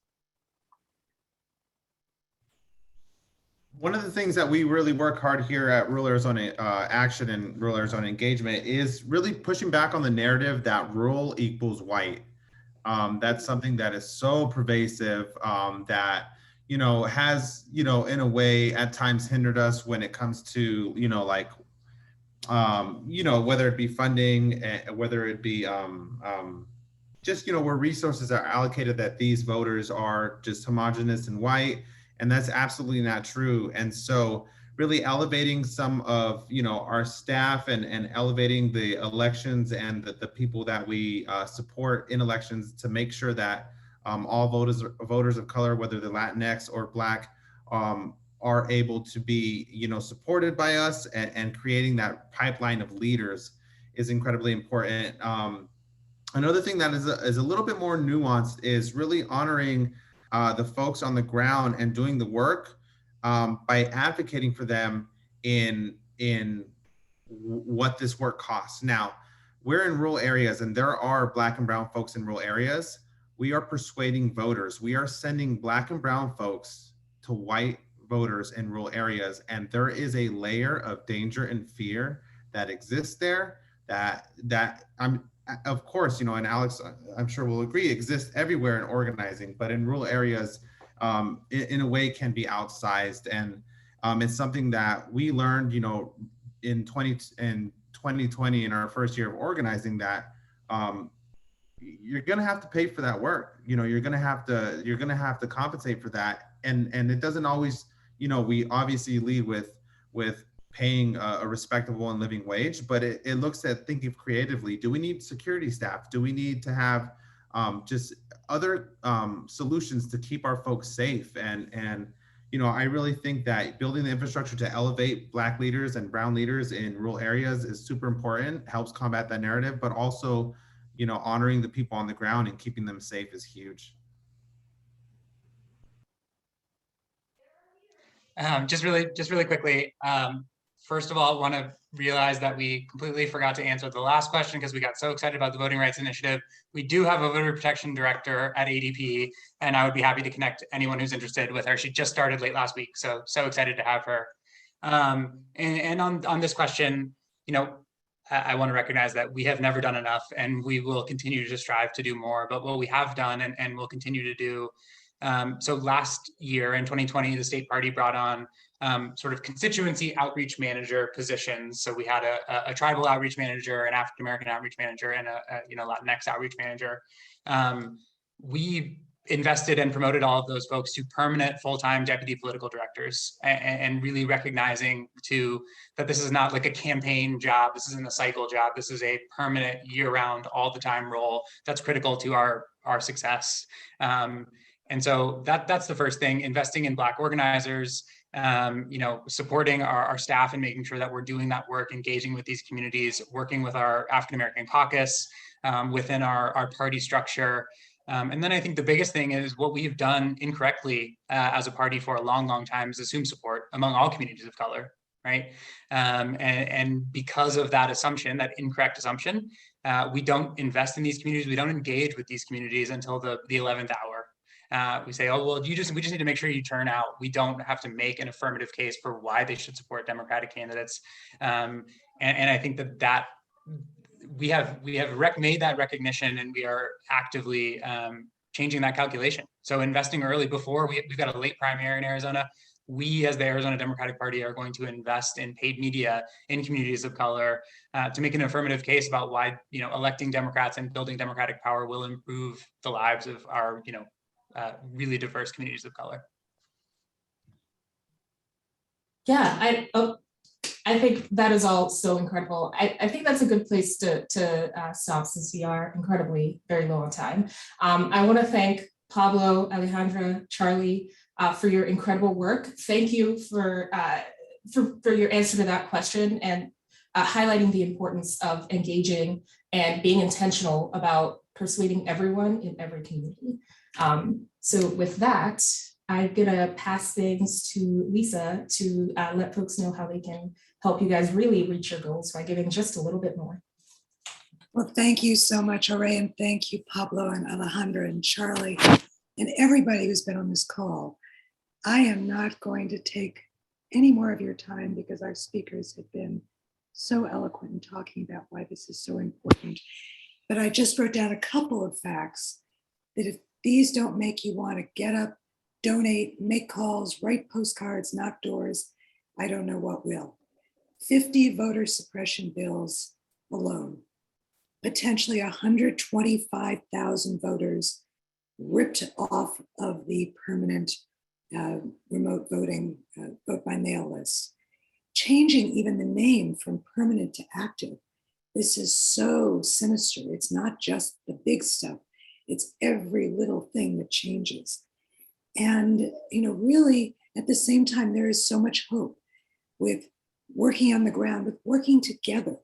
One of the things that we really work hard here at Rural Arizona Action and Rural Arizona Engagement is really pushing back on the narrative that rural equals white. That's something that is so pervasive that, you know, has, you know, in a way at times hindered us when it comes to, you know, like, you know, whether it be funding, whether it be just, you know, where resources are allocated, that these voters are just homogenous and white. And that's absolutely not true. And so really elevating some of, you know, our staff and elevating the elections and the people that we support in elections to make sure that all voters of color, whether they're Latinx or Black, are able to be, you know, supported by us, and creating that pipeline of leaders is incredibly important. Another thing that is a little bit more nuanced is really honoring the folks on the ground and doing the work by advocating for them in what this work costs. Now, we're in rural areas and there are Black and brown folks in rural areas. We are persuading voters. We are sending Black and brown folks to white voters in rural areas. And there is a layer of danger and fear that exists there that of course, you know, and Alex, I'm sure will agree, exists everywhere in organizing, but in rural areas, in a way can be outsized. And it's something that we learned, you know, in 2020, in our first year of organizing, that you're going to have to pay for that work. You know, you're going to have to compensate for that. And it doesn't always, you know, we obviously lead with paying a respectable and living wage, but it looks at thinking creatively. Do we need security staff? Do we need to have just other solutions to keep our folks safe? And you know, I really think that building the infrastructure to elevate Black leaders and brown leaders in rural areas is super important, helps combat that narrative, but also, you know, honoring the people on the ground and keeping them safe is huge. Just really quickly, first of all, want to realize that we completely forgot to answer the last question because we got so excited about the Voting Rights Initiative. We do have a voter protection director at ADP, and I would be happy to connect anyone who's interested with her. She just started late last week, so excited to have her. And on this question, you know, I want to recognize that we have never done enough, and we will continue to strive to do more. But what we have done and will continue to do. So last year in 2020, the state party brought on sort of constituency outreach manager positions. So we had a tribal outreach manager, an African American outreach manager, and a Latinx outreach manager. We invested and promoted all of those folks to permanent full-time deputy political directors, and really recognizing that this is not like a campaign job. This isn't a cycle job. This is a permanent year-round, all the time role that's critical to our success. And so that's the first thing, investing in Black organizers, supporting our staff and making sure that we're doing that work, engaging with these communities, working with our African American caucus within our party structure. And then I think the biggest thing is what we've done incorrectly as a party for a long, long time is assume support among all communities of color, right? And because of that assumption, that incorrect assumption, we don't invest in these communities. We don't engage with these communities until the 11th hour. We say, oh, well, we just need to make sure you turn out. We don't have to make an affirmative case for why they should support Democratic candidates. And I think that we have made that recognition, and we are actively changing that calculation. So investing early before we've got a late primary in Arizona. We, as the Arizona Democratic Party, are going to invest in paid media in communities of color to make an affirmative case about why electing Democrats and building Democratic power will improve the lives of our really diverse communities of color. Yeah, I think that is all so incredible. I think that's a good place to stop, since we are incredibly very low on time. I want to thank Pablo, Alejandra, Charlie for your incredible work. Thank you for your answer to that question and highlighting the importance of engaging and being intentional about persuading everyone in every community. So with that, I'm gonna pass things to Lisa to let folks know how they can help you guys really reach your goals by giving just a little bit more. Well, thank you so much, Ore, and thank you, Pablo and Alejandra and Charlie and everybody who's been on this call. I am not going to take any more of your time because our speakers have been so eloquent in talking about why this is so important. But I just wrote down a couple of facts that if these don't make you want to get up, donate, make calls, write postcards, knock doors, I don't know what will. 50 voter suppression bills alone, potentially 125,000 voters ripped off of the permanent remote voting vote by mail list, changing even the name from permanent to active. This is so sinister. It's not just the big stuff. It's every little thing that changes. And, really at the same time, there is so much hope with working on the ground, with working together,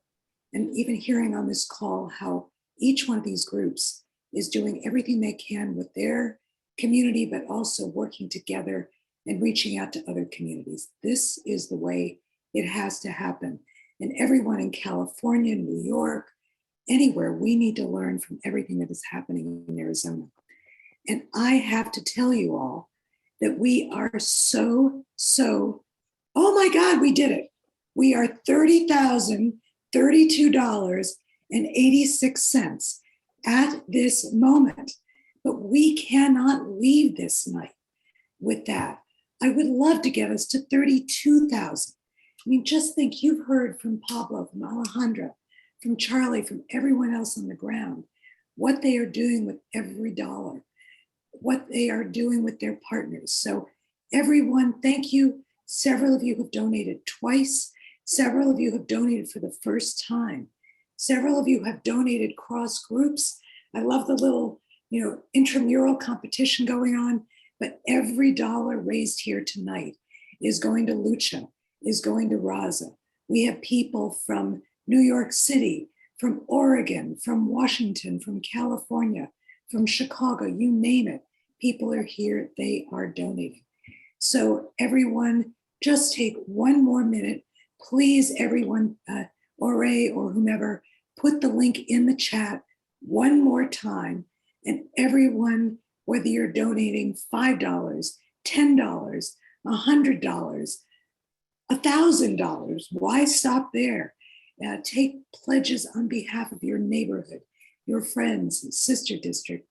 and even hearing on this call how each one of these groups is doing everything they can with their community, but also working together and reaching out to other communities. This is the way it has to happen. And everyone in California, New York, anywhere, we need to learn from everything that is happening in Arizona. And I have to tell you all that we are so, oh my God, we did it. We are $30,032.86 at this moment, but we cannot leave this night with that. I would love to get us to 32,000. I mean, just think, you've heard from Pablo, from Alejandra, from Charlie, from everyone else on the ground, what they are doing with every dollar, what they are doing with their partners. So everyone, thank you. Several of you have donated twice. Several of you have donated for the first time. Several of you have donated cross groups. I love the little, intramural competition going on, but every dollar raised here tonight is going to LUCHA, is going to RAZA. We have people from New York City, from Oregon, from Washington, from California, from Chicago, you name it. People are here, they are donating. So everyone, just take one more minute. Please, everyone, Ore or whomever, put the link in the chat one more time. And everyone, whether you're donating $5, $10, $100, $1,000, why stop there? Take pledges on behalf of your neighborhood, your friends, sister district.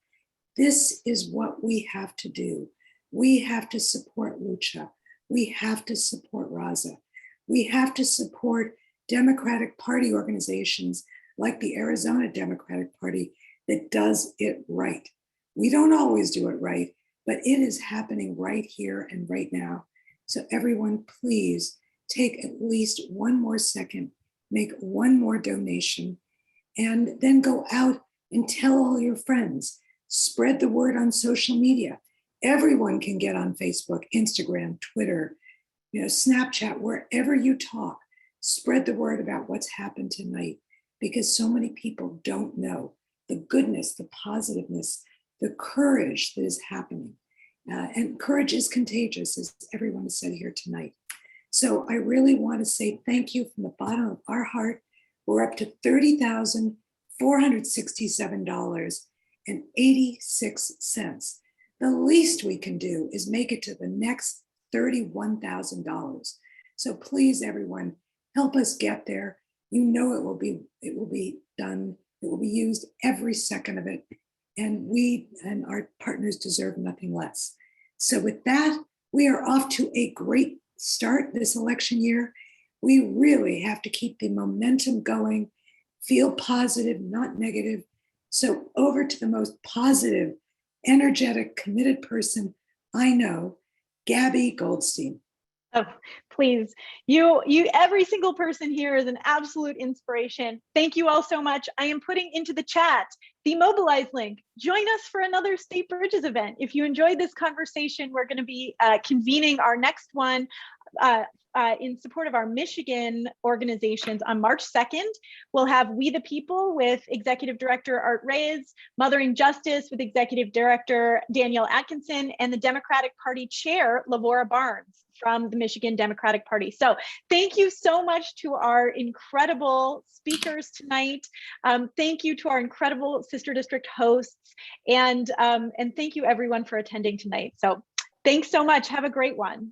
This is what we have to do. We have to support LUCHA. we have to support RAZA. We have to support Democratic Party organizations like the Arizona Democratic Party that does it right. We don't always do it right, but it is happening right here and right now. So everyone, please take at least one more second, make one more donation, and then go out and tell all your friends. Spread the word on social media. Everyone can get on Facebook, Instagram, Twitter, Snapchat, wherever you talk. Spread the word about what's happened tonight, because so many people don't know the goodness, the positiveness, the courage that is happening. And courage is contagious, as everyone has said here tonight. So I really want to say thank you from the bottom of our heart. We're up to $30,467.86. The least we can do is make it to the next $31,000. So please, everyone, help us get there. It will be done. It will be used every second of it. And we and our partners deserve nothing less. So with that, we are off to a great start this election year. We really have to keep the momentum going, feel positive, not negative. So over to the most positive, energetic, committed person I know, Gabby Goldstein. Oh, please. You, every single person here is an absolute inspiration. Thank you all so much. I am putting into the chat the Mobilize link. Join us for another State Bridges event. If you enjoyed this conversation, we're going to be convening our next one in support of our Michigan organizations on March 2nd. We'll have We the People with Executive Director Art Reyes, Mothering Justice with Executive Director Danielle Atkinson, and the Democratic Party Chair, Lavora Barnes from the Michigan Democratic Party. So thank you so much to our incredible speakers tonight. Thank you to our incredible sister district hosts, and thank you everyone for attending tonight. So thanks so much. Have a great one.